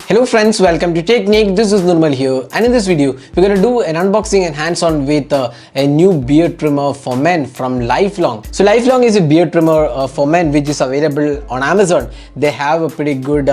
Hello friends, welcome to Technique. This is Nirmal here, and in this video we're going to do an unboxing and hands-on with a new beard trimmer for men from Lifelong. So Lifelong is a beard trimmer for men which is available on Amazon. They have a pretty good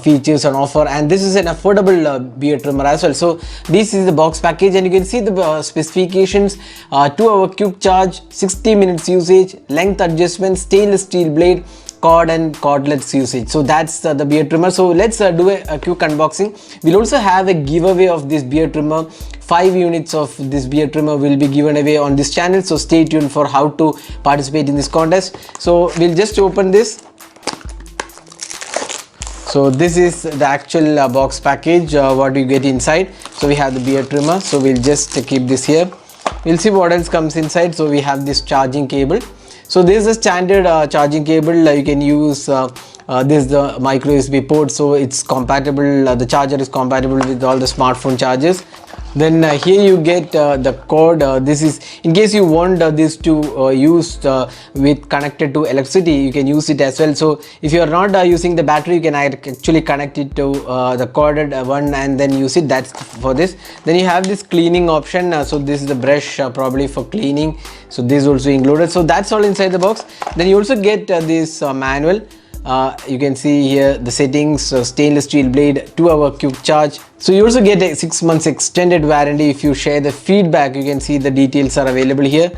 features on offer, and this is an affordable beard trimmer as well. So this is the box package, and you can see the specifications: 2-hour quick charge, 60 minutes usage, length adjustment, stainless steel blade, cord and cordless usage. So that's the beard trimmer. So let's do a quick unboxing. We'll also have a giveaway of this beard trimmer. 5 units of this beard trimmer will be given away on this channel, so stay tuned for how to participate in this contest. So we'll just open this. So this is the actual box package, what you get inside. So we have the beard trimmer, so we'll just keep this here. We'll see what else comes inside. So we have this charging cable. So this is a standard charging cable. You can use this is the micro USB port, so it's compatible. The charger is compatible with all the smartphone chargers. Then here you get the cord. This is in case you want this to use with connected to electricity, you can use it as well. So if you are not using the battery, you can actually connect it to the corded one and then use it. That's for this. Then you have this cleaning option. So this is the brush probably for cleaning. So this is also included. So that's all inside the box. Then you also get this manual. You can see here the settings: stainless steel blade, 2-hour quick charge. So you also get a 6 months extended warranty. If you share the feedback, you can see the details are available here.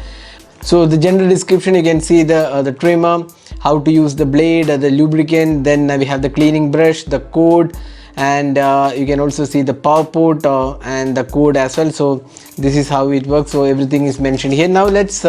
So the general description, you can see the trimmer, how to use the blade, the lubricant. Then we have the cleaning brush, the code, and you can also see the power port and the code as well. So this is how it works. So everything is mentioned here. Now let's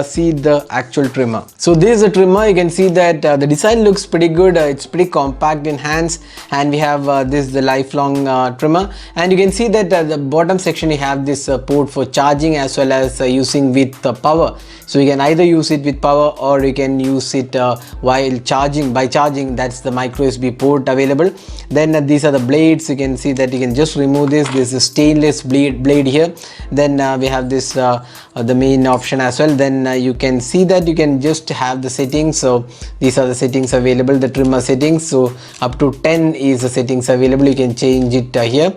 see the actual trimmer. So this is a trimmer. You can see that the design looks pretty good. It's pretty compact in hands, and we have this the Lifelong trimmer, and you can see that the bottom section you have this port for charging as well as using with power. So you can either use it with power or you can use it while charging. By charging, that's the micro USB port available. Then these are the blades. You can see that you can just remove this. This is stainless blade here. Then we have this the main option as well. Then you can see that you can just have the settings. So these are the settings available, the trimmer settings. So up to 10 is the settings available. You can change it here.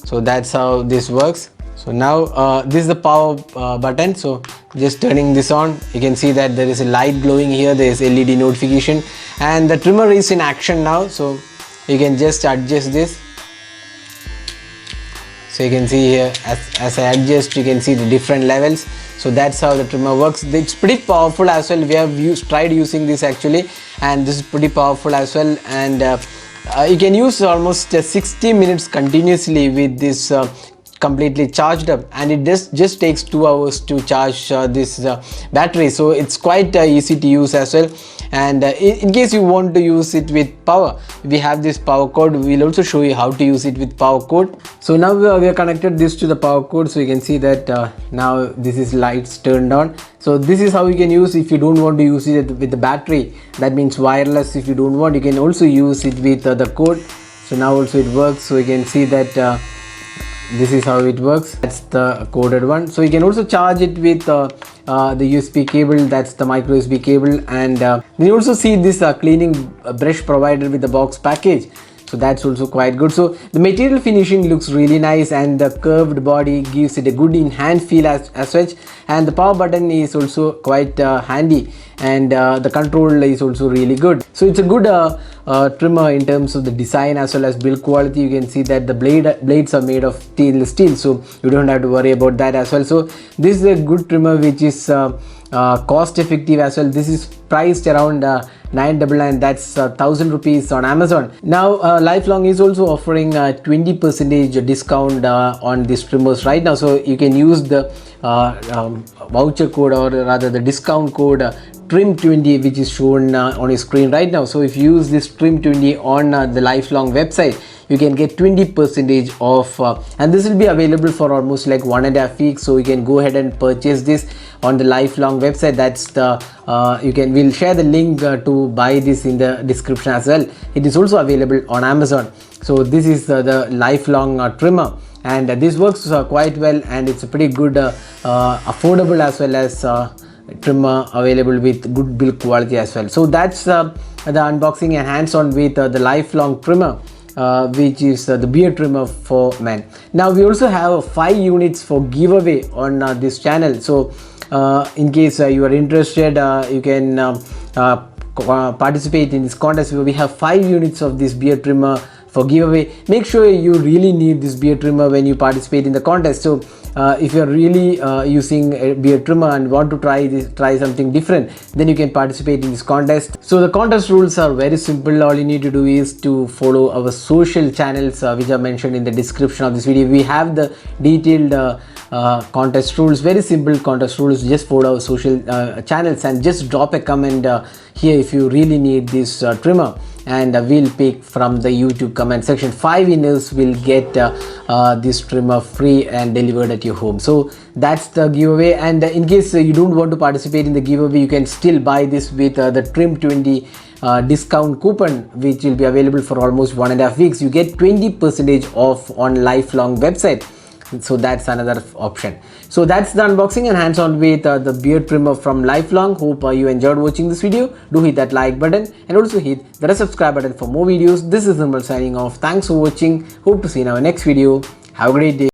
So that's how this works. So now this is the power button. So just turning this on, you can see that there is a light glowing here. There is LED notification, and the trimmer is in action now. So you can just adjust this. So you can see here as I adjust, you can see the different levels. So that's how the trimmer works. It's pretty powerful as well. We have tried using this actually, and this is pretty powerful as well. And you can use almost 60 minutes continuously with this completely charged up, and it just takes 2 hours to charge this battery. So it's quite easy to use as well. And in case you want to use it with power, we have this power cord. We'll also show you how to use it with power cord. So now we are connected this to the power cord. So you can see that now this is lights turned on. So this is how you can use if you don't want to use it with the battery. That means wireless. If you don't want, you can also use it with the cord. So now also it works. So you can see that this is how it works. That's the coded one. So you can also charge it with the USB cable. That's the micro USB cable. And then you also see this cleaning brush provided with the box package. So that's also quite good. So the material finishing looks really nice, and the curved body gives it a good in hand feel as such. And the power button is also quite handy, and the control is also really good. So it's a good trimmer in terms of the design as well as build quality. You can see that the blades are made of stainless steel, so you don't have to worry about that as well. So this is a good trimmer which is cost effective as well. This is priced around 999. That's 1000 rupees on Amazon. Now Lifelong is also offering 20% discount on these trimmers right now. So you can use the voucher code, or rather the discount code TRIM20, which is shown on your screen right now. So if you use this TRIM20 on the Lifelong website, you can get 20% off, and this will be available for almost like 1.5 weeks. So you can go ahead and purchase this on the Lifelong website. That's the we'll share the link to buy this in the description as well. It is also available on Amazon. So this is the Lifelong trimmer, and this works quite well, and it's a pretty good affordable as well as trimmer available with good build quality as well. So that's the unboxing and hands-on with the Lifelong trimmer. which is the beard trimmer for men. Now we also have 5 units for giveaway on this channel. So in case you are interested, you can participate in this contest where we have 5 units of this beard trimmer for giveaway. Make sure you really need this beard trimmer when you participate in the contest. So if you are really using a beard trimmer and want to try something different, then you can participate in this contest. So the contest rules are very simple. All you need to do is to follow our social channels which are mentioned in the description of this video. We have the detailed contest rules, very simple contest rules. Just follow our social channels and just drop a comment here if you really need this trimmer, and we'll pick from the YouTube comment section. 5 winners will get this trimmer free and delivered at your home. So that's the giveaway. And in case you don't want to participate in the giveaway, you can still buy this with the Trim20 discount coupon, which will be available for almost 1.5 weeks. You get 20% off on Lifelong website. So that's another option. So that's the unboxing and hands-on with the beard trimmer from Lifelong. Hope you enjoyed watching this video. Do hit that like button and also hit the subscribe button for more videos. This is Nirmal signing off. Thanks for watching. Hope to see you in our next video. Have a great day.